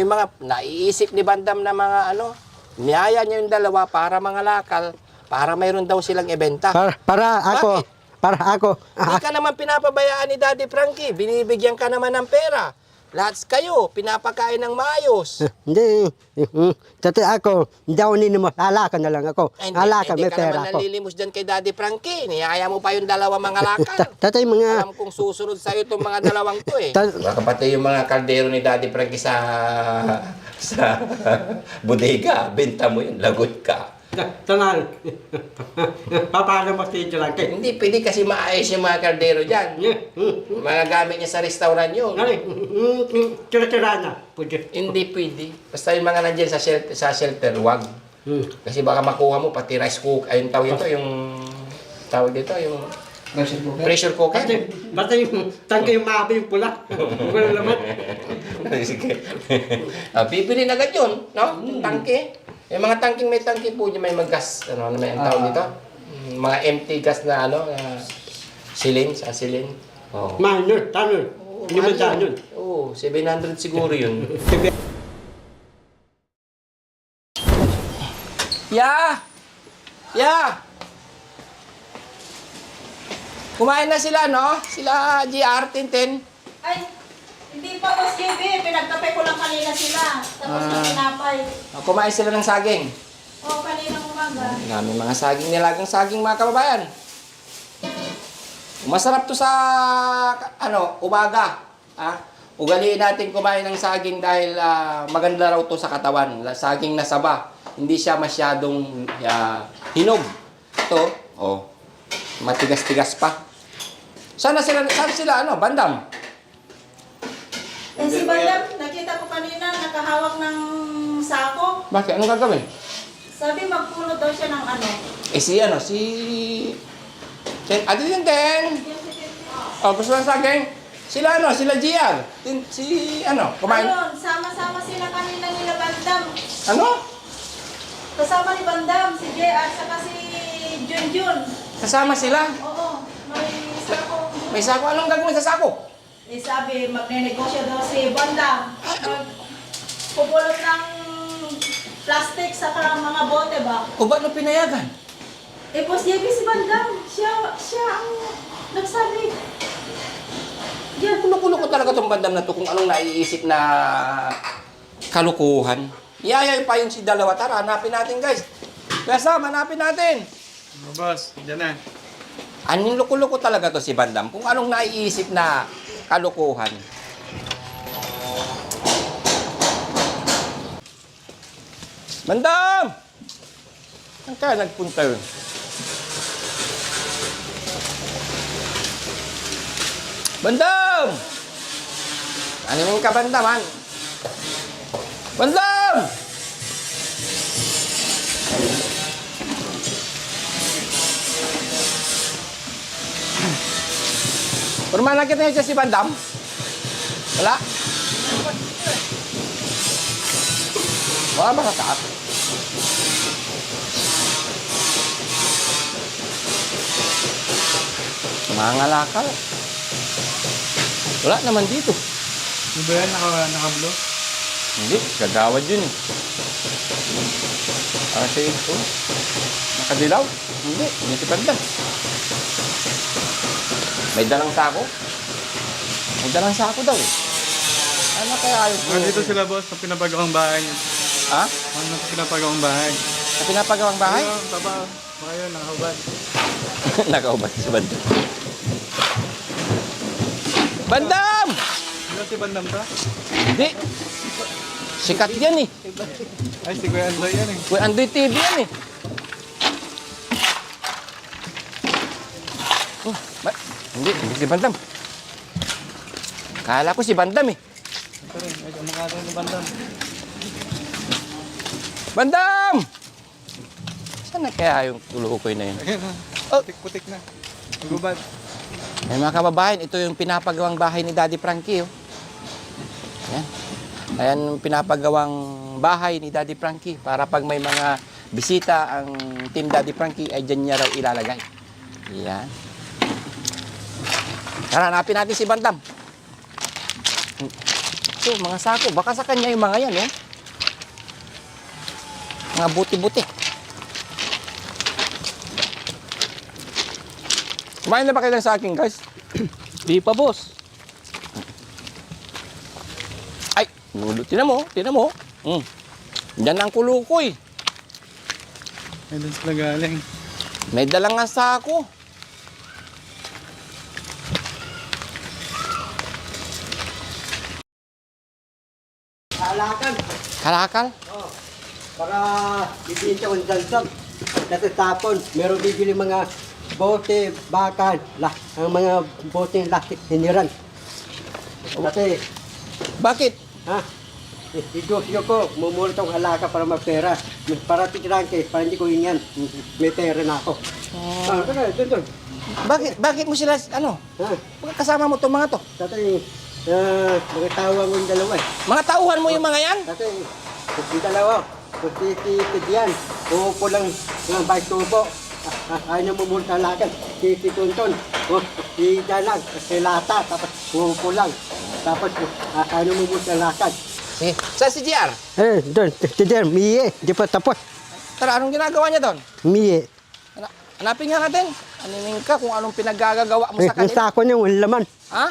Yung mga naiisip ni Bandam na mga ano, niyaya niya yung dalawa para mga lakal, para mayroon daw silang ibenta. Para ako. Bakit? Para ako. Hindi ka naman pinapabayaan ni Daddy Frankie. Binibigyan ka naman ng pera. Lahat kayo, pinapakain ng maayos. Hindi. Dati ako, hindi ako ninimos. Halakan na lang ako. Halakan, may ka pera naman ako. nanlilimos dyan kay Daddy Frankie. Niyaya mo pa yung dalawa mga lakal. Tatay mga... Alam kong susunod sa'yo itong mga dalawang to eh. Baka pati yung mga kaldero ni Daddy Frankie sa bodega, benta mo yun, lagot ka. Tanal. Paano mag-teacher lang kayo? Hindi, pwede kasi maayos yung mga kaldero dyan. Mga gamit niya sa restaurant yun. Tira-tira na. Hindi pwede. Basta yung mga nandiyan sa shelter, wag. Kasi baka makuha mo pati rice cook, ayun tawag ito, yung tawag dito, yung pressure cooker. Basta yung tangke yung maabi yung pula. Wala naman. Sige. Bibili na agad yun, no? Yung tangke. Yung mga tangking may tangke po, may mag-gas, ano may ang tawag dito? Mga empty gas na ano, silin. Oh. Minor, tanol. Hindi ba tanol? Oo, 700 siguro yun. Ya! Kumain na sila, no? Sila GR, Tintin. Ay, hindi pa Boss JB. Pinagkape ko lang kanina sila. Tapos na pinapay. Kumain sila ng saging. Oo, kaninang umaga. Dami mga saging, nilagang saging mga kababayan. Masarap to sa umaga. Ugaliin natin kumain ng saging dahil maganda raw to sa katawan. Saging na saba. Hindi siya masyadong hinog. Ito, matigas-tigas pa. Saan sila, Bandam? Si Bandam, nakita ko kanina, nakahawak ng sako. Bakit? Anong gagawin? Sabi magpuno daw siya ng ano. Ate Tintin. Gusto ng saging? Sila GR. Kumain. Ayun, sama-sama sila kanina nila Bandam. Ano? Kasama ni Bandam, si JR, saka si Junjun. Kasama sila? Oo, may sako. May sako. Anong gagawin sa sako? Sabi, magne-negosyo daw si Bandam. Pupulot ng plastic sa mga bote ba? O ba't mo pinayagan? Boss JB si Bandam. Siya ang nagsabi. Kulo-kulo ko talaga itong Bandam na to kung anong naiisip na kalukuhan. Iyayay pa yung si dalawa. Tara, hanapin natin guys. Kasama, hanapin natin. Boss, dyan na. Anong loko-loko talaga to si Bandam? Kung anong naiisip na kalukuhan. Bandam! Saan ka nagpunta yun? Bandam! Ano ka, Bandam, han? Bandam! Purma nakita niyo siya si Bandam? Wala? Wala ba sa taas? Mga lakal. Wala naman dito. Di ba yan? Naka-blow? Hindi, gagawad yun eh. Kasi ito, nakadilaw. Hindi si Bandam. May dalang sako? May dalang sako daw eh. Ano kaya yung... Nandito sila, boss, sa pinapagawang bahay niya. Ha? Ano sa pinapagawang bahay? Sa pinapagawang bahay? Ayun, baba. Baka yun, nakahubad. Nakaubad si Bandam. Bandam! Ano si Bandam ka? Hindi. Sikat yan eh. Ay, si Kuya Andoy yan eh. Kuya Andoy TV yan eh. Hindi si Bandam. Kala ko si Bandam eh. Ito rin, ay, mukha rin ni Bandam. Bandam! Saan na kaya yung tulukoy na yun? Ayun, Oh. putik-putik na. Nagubad. Ay mga kababayan, ito yung pinapagawang bahay ni Daddy Frankie. Oh. Ayan. Ayan yung pinapagawang bahay ni Daddy Frankie para pag may mga bisita ang Team Daddy Frankie ay dyan niya raw ilalagay. Ayan. Tara, hanapin natin si Bandam. Ito, mga sako. Baka sa kanya yung mga yan, oh. Mga buti-buti. Kumain na ba kayo sa akin, guys? Di pa, boss. Ay, tinan mo. Diyan ang kulukoy. Ay, doon sila galing. May dalang nga sako. Alakan. Kalakal. Para bibinta ko ng dansam. Kasi tapon, meron bibili mga bote, bakal, ang mga bote ng lastik, hiniran. Kasi, Bakit? ha? Idosyo ko, mumulot ang alaka para magpera. Para titirangke, para hindi ko hingan. May pera na ako. Doon. Bakit mo sila, ano? Ha? Kasama mo itong mga to? Kasi, mga tawang yung dalawa eh. Mga tauhan mo yung mga yan? Kasi, yung dalawa, kung titipid yan, uupo lang ng bike tubo. Ayaw niya mumulot ang alakan. Tituntun. Si Dalang, si Lata, tapos uupo lang. Tapos, ayaw niya mumulot ang alakan. Saan si JR? Doon, tiyan, miye, di pa tapos. Tara, anong ginagawa niya doon? Miye. Hanapin nga natin. Aninin ka kung anong pinaggagawa mo sa Yung kanila. sako niya, walang laman. Ha?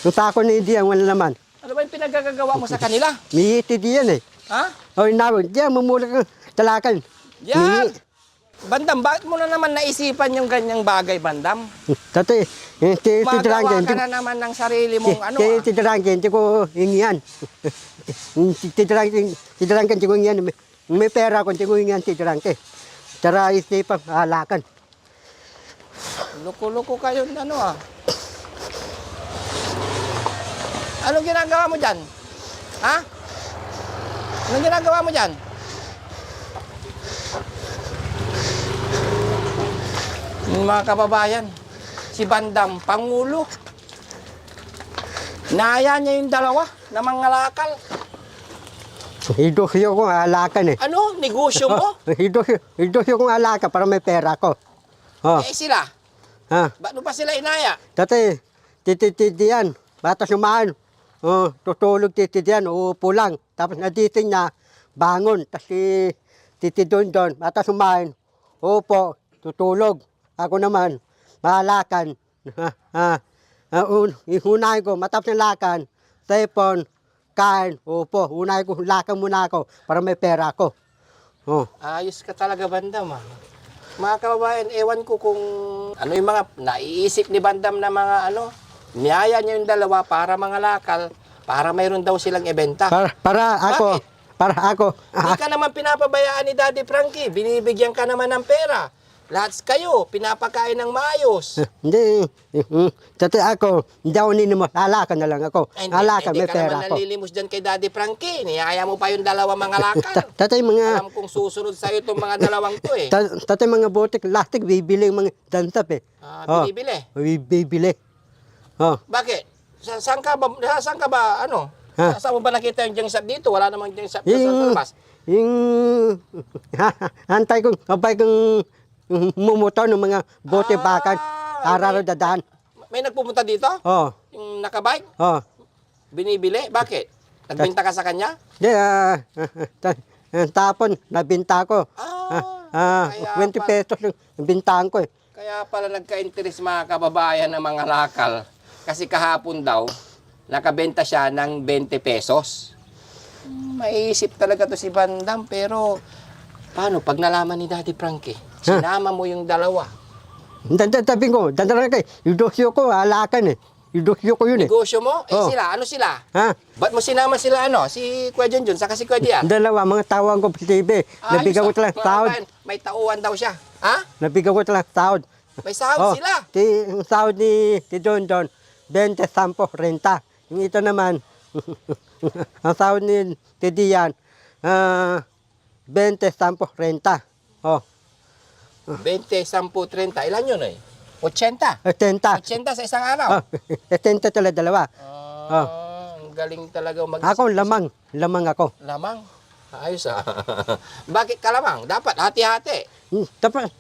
Yung sako ni Diyan, walang laman. Ano ba yung pinaggagawa mo sa kanila? Miye ti Diyan eh. Ha? O, inawin, Diyan, mumulot ang talakan. Yan! Bandam, bakit mo na naman naisipan yung ganyang bagay, Bandam? Dati, ti Magawa Diranggen, ka na naman ng sarili mong ano ti Diranggen, ti ko hingihan. Ti Diranggen, ti ko hingihan. May pera ko, ti ko hingihan ti Diranggen. Tara, isipan, alakan. Loko-loko kayo, ano ah. Anong ginagawa mo dyan? Ha? Anong ginagawa mo dyan? Mga kababayan, si Bandam, Pangulo. Naya niya yung dalawa na mga lakal. Idosyo ko alakan eh. Ano? Negosyo mo? Idosyo kong alakan para may pera ko. Oh, Eh sila, ha. ba't mo pa sila inaya? Dati, tititidian, batas umaan. Oh, tutulog titidian, uupo lang. Tapos naditing niya, bangon. Tapos si titidon doon, batas umaan. Upo, tutulog. Ako naman, mahalakan. Ihunahin ko, matapos ng lakan, telepon, kain, upo. Unahin ko, lakan muna ako para may pera ko. Oh. Ayos ka talaga, Bandam ah. Mga kababayan, ewan ko kung ano yung mga naiisip ni Bandam na mga ano, niyaya niya yung dalawa para mga lakal, para mayroon daw silang ibenta. Para ako, Bakit? para ako. Hindi ka naman pinapabayaan ni Daddy Frankie, binibigyan ka naman ng pera. Lahat kayo, pinapakain ng maayos. Hindi, dati ako, hindi ako ninimo, alakan na lang ako. Alakan, may Hindi ka pera naman ako. nanlilimos dyan kay Daddy Frankie. Niyaya mo pa yung dalawa mga lakal. Dati mga, Alam kong susunod sa'yo itong mga dalawang to eh. dati mga botik, lastik, bibili yung mga dansap eh. Binibili. Bibili. Oh, Bakit? Saan ka ba, ano? Ha? Saan mo ba nakita yung jangsap dito? Wala namang jangsap sa labas. yung, antay kong, abay kong mumuto ng mga bote bakan, araro dadaan. May nagpupunta dito? Oh, Yung nakabike? oh. Binibili? Bakit? Nagbenta ka sa kanya? Di, tapon, nabinta ko. Kaya 20 pesos yung bintahan ko eh. Kaya pala nagka-interest mga kababayan ng mga lakal. Kasi kahapon daw, nakabenta siya ng 20 pesos. Maiisip talaga to si Bandam, pero paano pag nalaman ni Daddy Frankie? Sinama mo yung dalawa. Tabi ko, dandara kay, idosyo ko, alakan eh. Idosyo ko yun eh. Negosyo mo? Oh. Sila, ano sila? Ha? Ba't mo sinama sila ano? Si Kuya Junjun, saka si Kuya Dian? Dalawa, mga tawang ko sa TV. Nabigyan ko talang sahod. May tauhan daw siya. Ha? Nabigyan ko talang sahod. May sahod sila. Yung sahod ni Don Don, 20 sampo, renta. Yung ito naman, ang sahod ni Dian, 20 sampo, renta. Oh, 20, 10, 30. Ilan yun eh? 80. 80. 80 sa isang araw. Oh, 80 talaga dalawa. Ang galing talaga mag Ako, lamang ako. Lamang. Ayos ah. Bakit kalamang? Dapat hati-hati. Dapat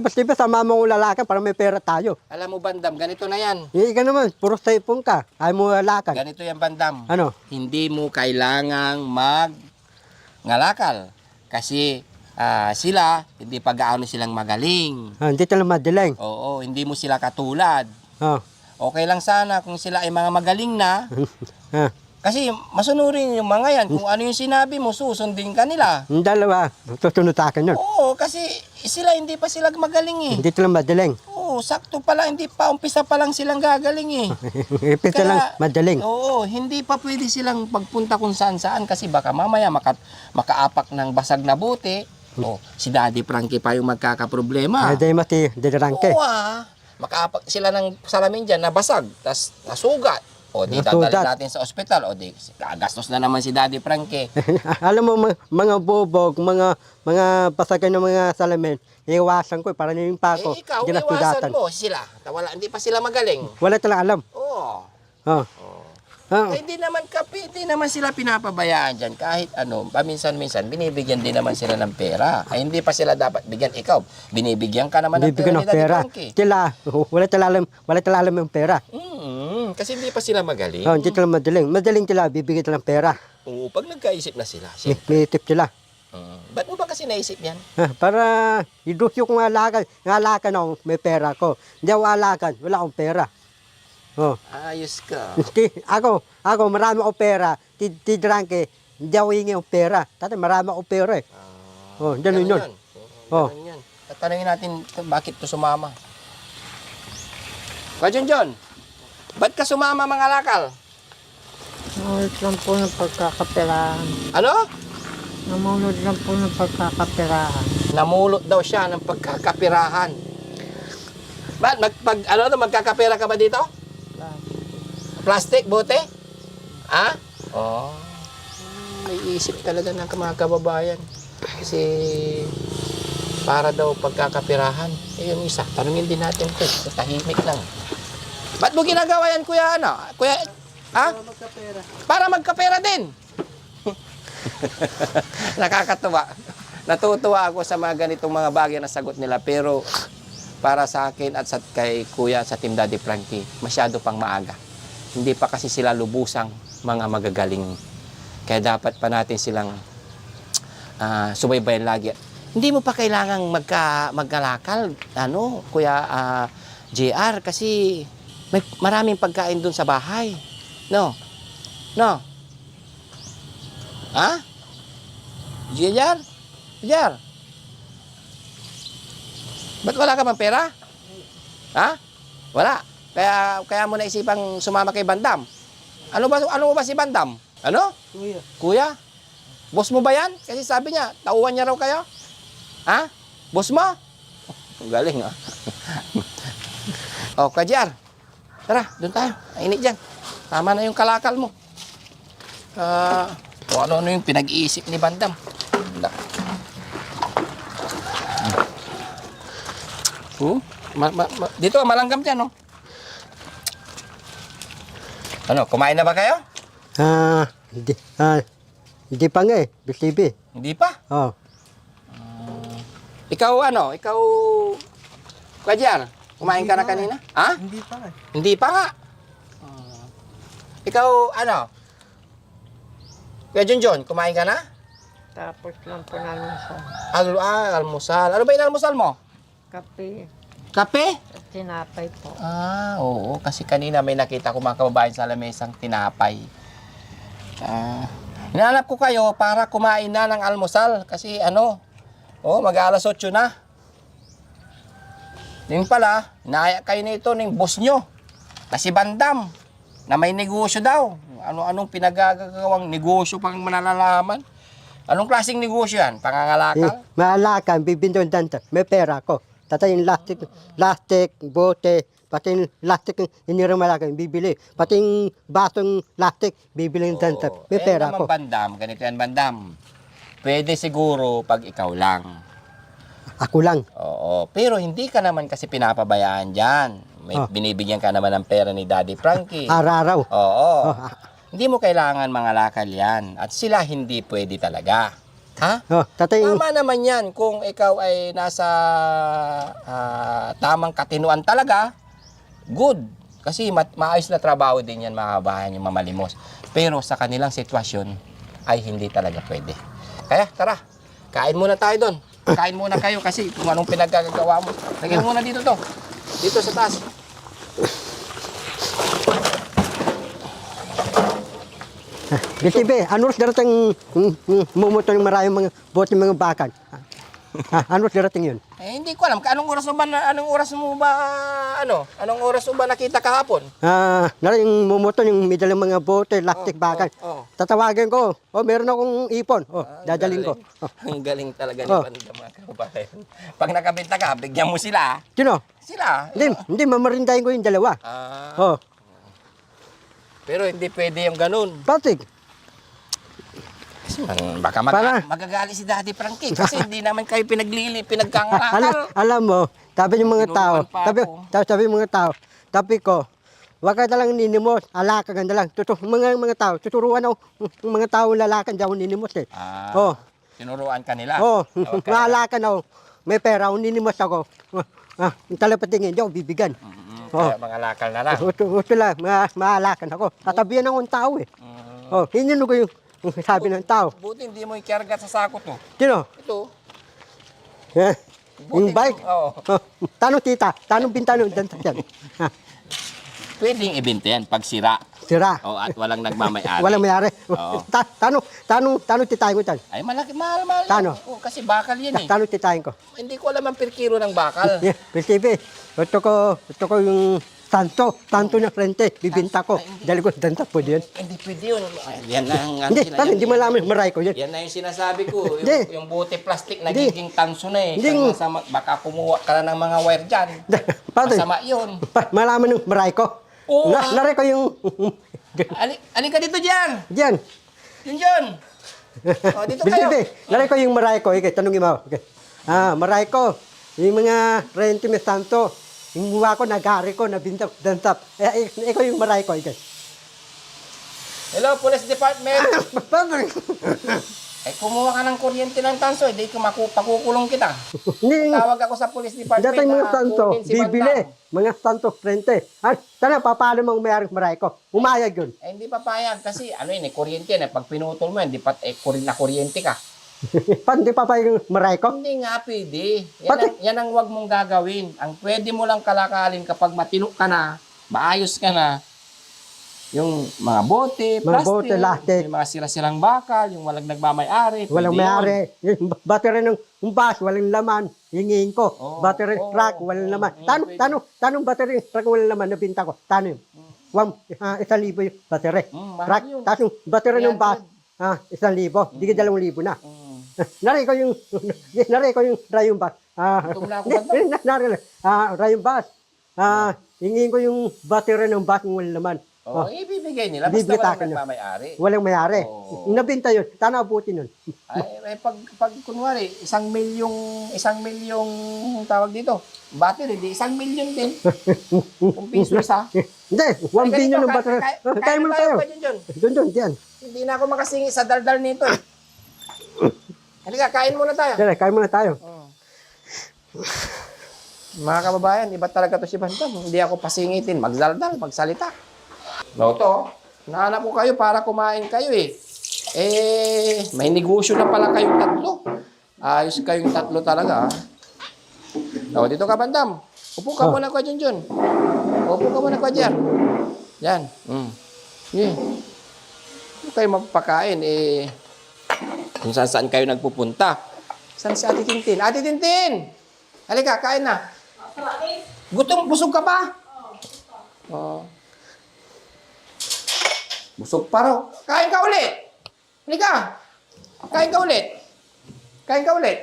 basta sama mo lalakan para may pera tayo. Alam mo, Bandam, ganito na yan. Ika naman, puro cellphone ka. Ayaw mo lalakan. Ganito yan, Bandam. Ano? Hindi mo kailangang ngalakal. Kasi sila, hindi pa gaano silang magaling. Hindi tayo madaling. Oo, hindi mo sila katulad. Oh. Okay lang sana kung sila ay mga magaling na. Ah. Kasi masunurin yung mga yan. Kung ano yung sinabi mo, susundin ka nila. Yung dalawa, susunod sa akin yun. Oo, kasi hindi pa sila magaling eh. Hindi tayo madaling. Oo, sakto pala, hindi pa, umpisa pa lang silang gagaling eh. Ipita lang madaling. Oo, hindi pa pwede silang pagpunta kung saan-saan kasi baka mamaya makaapak ng basag na bote. Oh, si Daddy Frankie pa yung magkakaproblema. Ay, mati, didarangke. Oo makaapak sila ng salamin dyan na basag, tas nasugat. O di Nasugat. dadalhin natin sa ospital. O di gagastos na naman si Daddy Frankie. Alam mo, mga bubog, mga pasagan ng mga salamin, iiwasan ko para yung pa ako. Ikaw, Hindi na iwasan sugatan. mo sila. Hindi pa sila magaling. Wala talaga alam. Oo. Oh. Oh. Hindi naman sila pinapabayaan dyan. Kahit ano, paminsan-minsan, binibigyan din naman sila ng pera. Ay, hindi pa sila dapat bigyan. Ikaw, binibigyan ka naman ng pera Bibigyan ni ng Daddy pera. Frankie. Sila, wala talaga alam yung pera. Kasi hindi pa sila magaling. Oh, hindi talaga madaling. Madaling sila, bibigyan sila ng pera. Oo, pag nagkaisip na sila. May tip sila. Ba't mo ba kasi naisip yan? Para idusyo ko ngalakan ako, may pera ko. Hindi ako alakan, wala akong pera. Oh. Ayos ka. Ako, marami akong pera. Tidrangke, hindi ako hingi ng pera. Tatay, marami akong pera eh. Oh, ganun yun. Oh. Ganun yun. Tatanungin natin bakit to sumama. John, ba't ka sumama mga lakal? Namunod lang po ng pagkakapirahan. Ano? Namunod lang po ng pagkakapirahan. Namulot daw siya ng pagkakapirahan. Ba't? Magkakapira ka ba dito? Plastic, bote? Ha? Oh. May isip talaga ng mga kababayan. Kasi para daw pagkakapirahan. Eh, yung isa, tanungin din natin ito. Tahimik lang. Ba't mo ginagawa yan, kuya? Kuya, ha? Para magkapera din. Nakakatuwa. Natutuwa ako sa mga ganitong mga bagay na sagot nila. Pero para sa akin at kay kuya sa Team Daddy Frankie, masyado pang maaga. Hindi pa kasi sila lubusang mga magagaling. Kaya dapat pa natin silang subaybayan lagi. Hindi mo pa kailangang magkalakal, Kuya JR, kasi may maraming pagkain dun sa bahay. No? Ha? JR? JR? Ba't wala ka bang pera? Ha? Wala. Kaya mo naisipang sumama kay Bandam. Ano ba si Bandam? Ano? Kuya? Boss mo ba yan? Kasi sabi niya, tauhan niya raw kayo. Ha? Boss mo? Ang galing ah. O, Kajar. Tara, doon tayo. Mainit dyan. Tama na yung kalakal mo. Kung ano yung pinag-iisip ni Bandam. Dito, malanggam dyan, no? Ano, kumain na ba kayo? Hindi pa nga eh, BCB. Hindi pa. Oh. Ikaw, Kajar, kumain ka na kanina? Ha? Hindi pa eh. Hindi pa nga. Ikaw, Kuya John, kumain ka na? Tapos lang po namin sa Almusal. Ano ba yung almusal mo? kape Kape? at tinapay po. Oo. Kasi kanina may nakita ko mga kababayan sa lamesang tinapay. Hinahanap ko kayo para kumain na ng almusal. Kasi mag-alas 8 na. Yung pala, inaaya kayo nito ng boss nyo. Kasi Bandam, na may negosyo daw. Anong pinagagawang negosyo pang manalalaman? Anong klaseng negosyo yan? Pangangalakal? Maalakan, bibindon danta. May pera ko. Tatay yung plastic, bote, pati yung plastic hinirang malakan, bibili. Pati yung basong plastic, bibili yung danta. May pera ko. Bandam, ganito yan, Bandam. Pwede siguro pag ikaw lang. Ako lang. Oo, pero hindi ka naman kasi pinapabayaan dyan. Binibigyan ka naman ng pera ni Daddy Frankie. Araw-araw. Oo. Hindi mo kailangan mga lakal yan. At sila hindi pwede talaga. Ha? Oh, tatay, Tama naman yan kung ikaw ay nasa tamang katinuan talaga, good. Kasi maayos na trabaho din yan mga kabayan yung mamalimos. Pero sa kanilang sitwasyon ay hindi talaga pwede. Kaya tara, kain muna tayo doon. Kain muna kayo kasi kung anong pinaggagawa mo. Lagyan muna dito to. Dito sa taas. BTB, ano oras darating mumuto ng maraming mga bote mga bakan? Ano oras darating yun? Eh, hindi ko alam. Anong oras mo ba, anong oras mo ba nakita kahapon? Naring mumuto yung may dalang mga bote, lactic bakan. oh. Tatawagan ko. Oh, meron akong ipon. Oh, dadaling ko. Oh. Ang galing talaga ni Oh. Bandam mga kababayan. Pag nakabenta ka, bigyan mo sila. Sino? Sila. Hindi, mamarindahin ko yung dalawa. Oh, Pero hindi pwede yung ganun. patig. Kasi baka Para- magagali si Daddy Frankie kasi hindi naman kayo pinagkangalakal. Alam mo, sabi ng mga tao, Tinuruan pa sabi ng mga tao, sabi ko, wag ka talang ninimos, alakan ka lang. Mga tao, tuturuan ako, mga tao lalakan, di ako ninimos eh. Oh, Tinuruan ka nila. oh, Okay. maalakan ako, may pera, ninimos ako. Talapatingin, di ako bibigan. Kaya mga lakal na lang. Gusto lang, maalakan ako. Tatabihan akong tao eh. Oh, hinino ko yung sabi ng tao. Buti hindi mo ikarga sa sako to. Sino? Ito. Eh, yung bike? Oo. Oh, tanong tita, tanong bintano dyan. Pwedeng ibenta yan pag sira. Sira. O at walang nagmamayari. Walang mayari. Oo. Tanong titayin ko dyan. Ay, mahal. Tano? Oo, kasi bakal yan eh. Tanong titayin ko. Hindi ko alam ang per kilo ng bakal. Yeah, PCB, gusto ko yung tanto na frente, bibinta ko. Dahil ko, danta po diyan. Hindi pwede yun. Ay, yan na ang Hindi, parang hindi malaman, maray ko yan. Yan na yung sinasabi ko. Hindi. Yung bote plastic Hindi. nagiging tanso na eh. Hindi. Masama, baka kumuha ka na ng mga wire dyan. Paano? Masama yun. Malaman ng maray ko. Oo, Naray ko yung, Alin ka dito dyan. diyan. Yun. O, dito kayo. PCB, naray ko yung maray ko. Okay, tanongin mo. Okay. Maray ko, yung mga rente may tanto, yung buwa ko, nagari ko, nabinta, dantap. Ikaw yung maray ko. Okay. Hello, Police Department. Paano? Ay, kumuha ka ng kuryente ng tanso. Hindi ko pakukulong kita. Hindi, Tawag ako sa Police Department. datay mga na santo, kunin si bibili. Bandam. Mga santo, frente. Sana, paano mong mayroong maray ko? Umayag yun. Eh, hindi papayag kasi ano yun eh, kuryente yan eh. Pag pinutol mo yan, di pat kuryente ka. Paano di papayag yung maray ko? Hindi nga pwede. Yan ang wag mong gagawin. Ang pwede mo lang kalakalin kapag matino ka na, maayos ka na, yung mga bote, Mga bote, plastic. yung mga sira-sirang bakal, yung walang nagmamayari. Walang pwede yun. mayari. Yung battery ng bus, walang laman. Hingin ko. Oo, Battery oo, truck, walang oo, laman. pwede. Tanong battery truck, walang laman. Nabinta ko. Tanong. 1,000 yung battery. Mahal Truck. yun. Tanong battery ng bus. 1,000. Di ka 2,000 na. Naray ko yung rayong bus. Gutom na ako, Rayong bus. Hingin ko yung battery ng bus ng walang laman. Oh, ibibigay nila. Basta Bibigay walang ka na. nagmamayari. Walang mayari. Oo. Nabinta yun. Sana abuti nun. Ay, pag kunwari, 1 milyong tawag dito, battery, di 1 milyon din. Kung piso isa. Hindi, 1 billion ng battery. Kaya mo na tayo. Doon, diyan. Hindi na ako makasingi sa daldal nito. Halika, kain muna tayo. Diyan, kaya mo na tayo. Mga kababayan, iba talaga to si Bandam. Hindi ako pasingitin, magdaldal, magsalita. Loto, nahanap ko kayo para kumain kayo eh. May negosyo na pala kayong tatlo. Ayos kayong tatlo talaga. Dito ka, Bandam. Upo ka muna ko dyan, John. Upo ka muna ko dyan. Yan. Yeah. Kung kayo mapapakain, kung saan kayo nagpupunta. Saan si Ate Tintin? Ate Tintin! Halika, kain na. Gutom, busog ka pa? Oo. Busog pa raw. Kain ka ulit. Halika. Kain ka ulit. Kain ka ulit.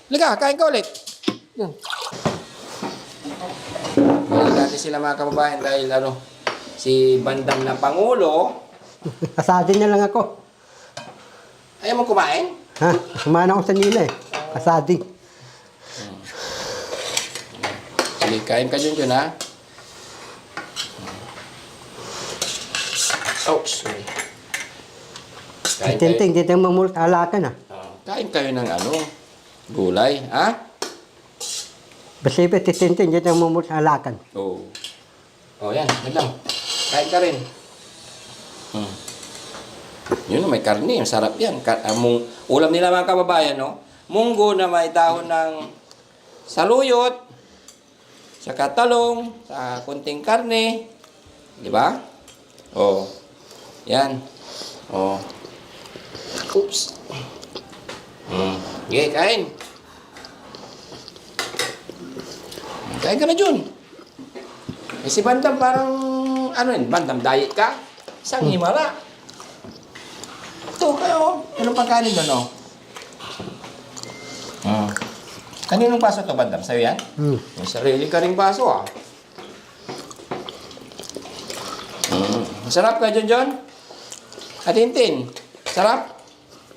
Halika, kain ka ulit. Yun. Dahil natin sila mga kababayan dahil si Bandam na Pangulo. Asadin na lang ako. Ayaw mo kumain? Kumain ako sa nila eh. Asadin. Sige, kain ka dyan ha. Oh, sorry. Kain kayo, Titinting, titinting mamulot alakan ah. kain kayo ng ano, gulay, ha? Basibe, titinting, titinting mamulot alakan. Oo. Oh, yan, madam. Kain ka rin. Yun, may karne, ang sarap yan. Ulam nila mga kababayan, no? Munggo na may dahon ng saluyot, saka talong, sa kunting karne. Di ba? Oh. Yan. Oh. Oops. Okay, kain. Kain ka na, Jun. Eh, si Bandam parang, ano yun, Bandam, diet ka? Isang himala. Ito, kayo. Anong pagkanin doon, oh? Kaninong baso to, Bandam? Sa'yo yan? May sarili ka ring baso, ah. Masarap ka, John? Atintin, sarap?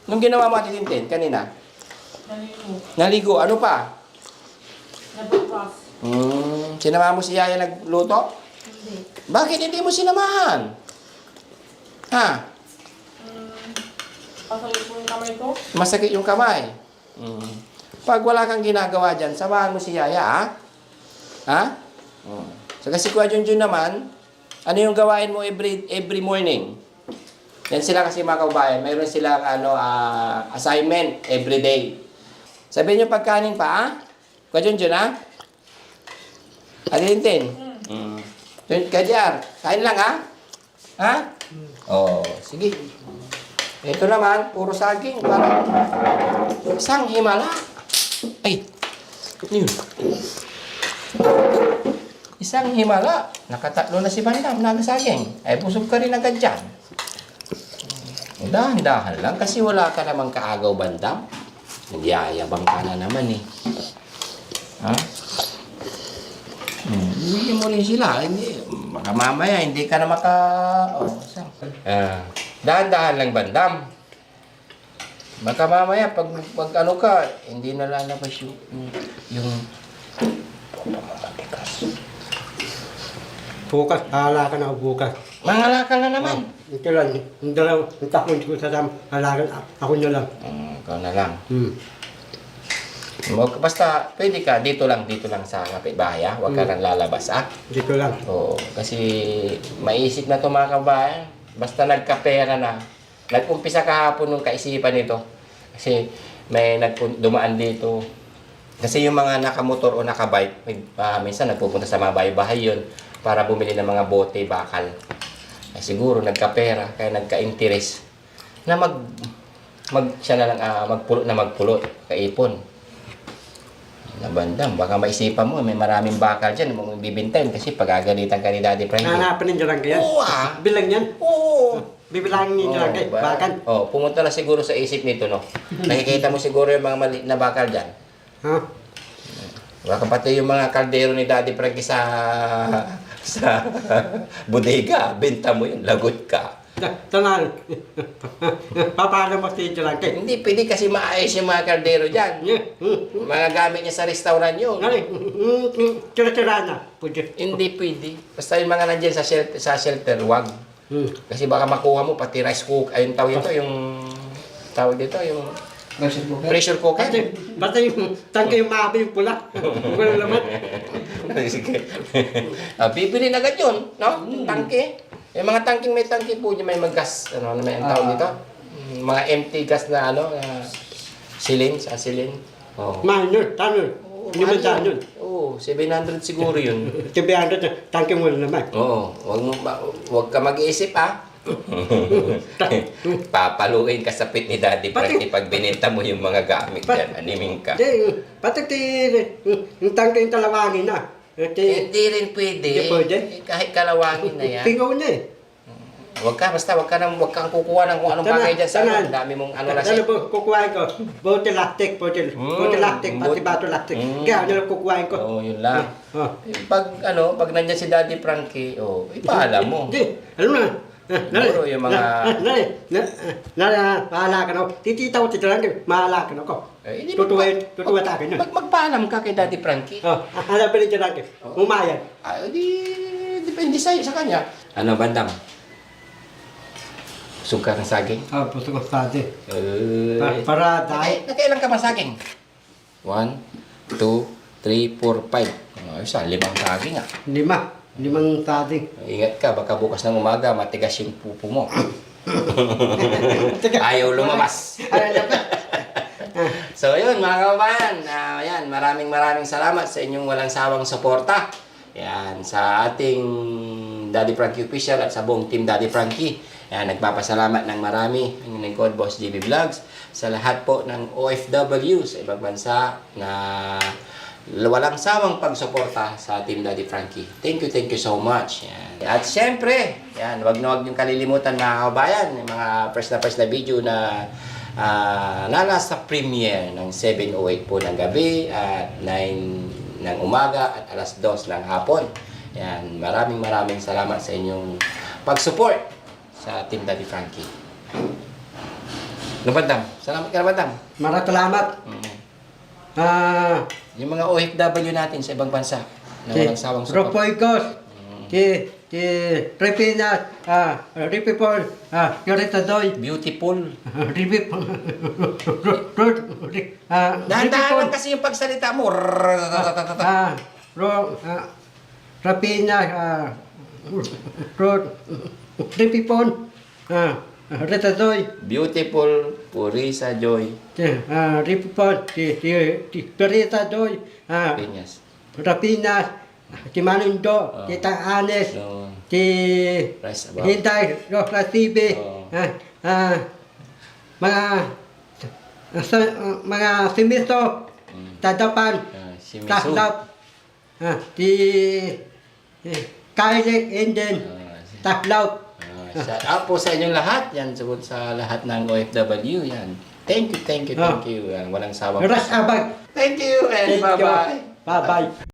Nung ginawa mo, Atintin, kanina? Naligo. Ano pa? Sinama mo si Yaya nagluto? Hindi. Bakit hindi mo sinamahan? Ha? Pasalik mo yung kamay ko? Masakit yung kamay. Pag wala kang ginagawa dyan, samahan mo si Yaya, ha? Ha? So kasi Kuya Junjun naman, ano yung gawain mo every morning? Yan sila kasi mga kababayan, mayroon silang assignment every day. Sabihin nyo pagkanin pa, ha? Kuya Junjun, ha? Alintin. Kadyar, kain lang, ha? Ha? Oh, sige. Ito naman, puro saging. Parang isang himala. Ay, ano yun? Isang himala. Nakatatlo na si Bandam, nagasaging. Ay, busog ka rin agad dyan. Dahan-dahan lang, kasi wala ka namang kaagaw, Bandam. Nagyayabang ka na naman, eh. Ha? Hindi mo rin sila. Hindi. Baka mamaya, hindi ka na maka... dahan-dahan lang, Bandam. Baka mamaya, pag ano ka, hindi na lalabas yung Bukas, halakan ako bukas. mangalakal na naman. Ito lang, yung dalawa, yung takon ko sa halakan, ako nyo lang. Ikaw na lang. Basta, pwede ka, dito lang sa kapitbahay, ha? Huwag ka nang lalabas, ha? Dito lang. Oo, kasi maisip na ito mga kabayan. Basta nagkapera na. Nag-umpisa kahapon nung kaisipan nito. Kasi may dumaan dito. Kasi yung mga nakamotor o nakabike, minsan nagpupunta sa mga bahay-bahay yun para bumili ng mga bote, bakal. Ay, siguro nagkapera, kaya nagka-interest na siya na lang magpulot, kaipon. Nabandam, baka maisipan mo, may maraming bakal dyan, mong bibintayin kasi pagagalitan ka ni Daddy Frankie. Hanapin ninyo lang kaya? Oo, Bilang yan? Oo. Bibilangin ninyo lang kayo, bakan? Pumunta na siguro sa isip nito, no? Nakikita mo siguro yung mga maliit na bakal dyan. Ha? Baka pati yung mga kaldero ni Daddy Frankie sa bodega, benta mo yun, lagot ka. Tanan, papaano mo ninyo lang kayo? Hindi, pwede kasi maayos yung mga kaldero dyan. Mga gamit niya sa restaurant yun. Tira-tira na. Pwede. Hindi pwede. Basta yung mga nandyan sa shelter, wag. Kasi baka makuha mo pati rice cook, ayun tawag ito, yung tawag dito, yung pressure cooker. Basta yung tangke yung maabi yung pula. Wala naman. Sige. Bibili na agad yun, no? Tangke. Yung mga tangking may tangke po, may mag-gas, ano may ang tawag dito? Mga empty gas na silin. Oh. Mahal tanong. Hindi mo dyan yun. Oo, 700 siguro yun. 700, tangke mo na naman. Oo, wag ka mag-iisip, ha? Papaluin ka sa pit ni Daddy Frankie pag binenta mo yung mga gamit dyan, animing ka. Pati yung tangke yung talawangin na. Hindi rin pwede. Hindi pwede? Kahit kalawangin na yan. Pingaw niya eh. Wag kang kukuha ng kung anong bagay dyan sa ano. Ang dami mong ano na Ano po, kukuhain ko? Bote lactic, pati bato lactic. Kaya ano lang kukuhain ko? Oo, yun lang. Pag nandyan si Daddy Frankie, ipaalam mo. Hindi, alam na. Siguro yung mga... Mahalakan ako. Titita ko, titira lang, mahalakan ako. Tutuwa tayo yun. Magpaalam ka kay Daddy Frankie. Hanapin niya lang, umayan. Depende sa kanya. Ano, Bandam? Busog ka ng saging? Puso ko stadi. Eh, Para dahil. Nakailan ka ba saging? 1, 2, 3, 4, 5. Ayos ah, 5 saging ah. 5 stadi. Ingat ka, baka bukas ng umaga matigas yung pupo mo. Ayaw lumabas. So yun mga kababayan, yan, maraming salamat sa inyong walang sawang suporta. Yan, sa ating Daddy Frankie Official at sa buong team Daddy Frankie. Yan, nagpapasalamat ng marami ang lingkod Boss JB Vlogs sa lahat po ng OFW sa ibang bansa na walang sawang pagsuporta sa Team Daddy Frankie. Thank you so much. Yan. At syempre, yan, wag niyong kalilimutan mga kabayan, yung mga first na video na nasa premiere ng 7:08 po ng gabi at 9 ng umaga at alas 2 ng hapon. Yan, maraming salamat sa inyong pag-support sa Team Daddy Frankie. Bandam, salamat ka na Bandam. Maraming salamat. Yung mga OFW natin sa ibang bansa na walang sawang support. Ropoigos, si Repinas, Ripipol, Yoritadoy, Beautiful. Ripipol, Dahan-dahan lang kasi yung pagsalita mo. Rapinas, Ripipol, Ritadoy, Beautiful, Purisa Joy, Ripipol, Ritadoy, Piñas. Rapinas, si Manundo, si Anes, No, si Rice Abab. Hinday, Rosla TV, Oo. mga simiso, tadapan, Si Misu. taslap, si Kailik, Indian, taslap. Shout out po sa inyong lahat. Yan, sugod sa lahat ng OFW. Yan. Thank you. Yan, walang sawang. Ras abag. Thank you and bye-bye. Bye-bye.